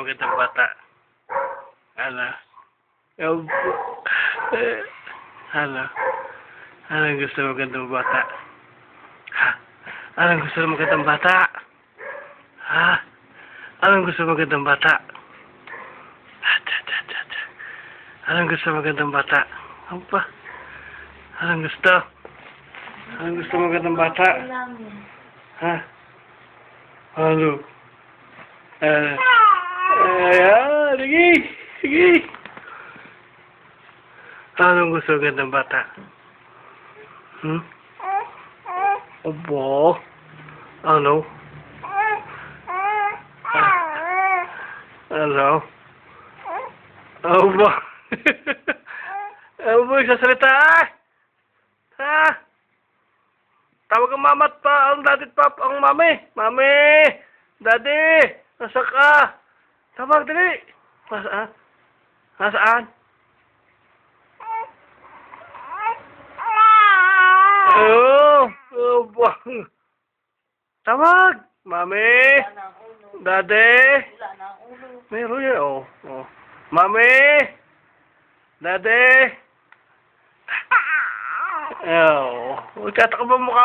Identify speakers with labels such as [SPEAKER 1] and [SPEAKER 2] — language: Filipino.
[SPEAKER 1] magandang bata? Ano? Ano? Anong gusto mo magandang bata? Ha? Anong gusto mo magandang bata? Ha? Anong gusto mo magandang bata? Anong gusto mo magandang bata? Ano pa? Anong gusto? Anong gusto mo magandang bata? Ha? Ano? Ayan, sige, sige. Anong gusto magandang bata? Abo? Ano? Ano? Abo? Abo, sasalita ha? Tawag ang mama at ang daddy at ang mami. Mami! Daddy! Nasa ka? Tawag, dali. Nasaan? Nasaan? Tawag! Mami! Daddy! Meron yan, oh. Mami! Daddy! Oh. Magtatakbo mo ka.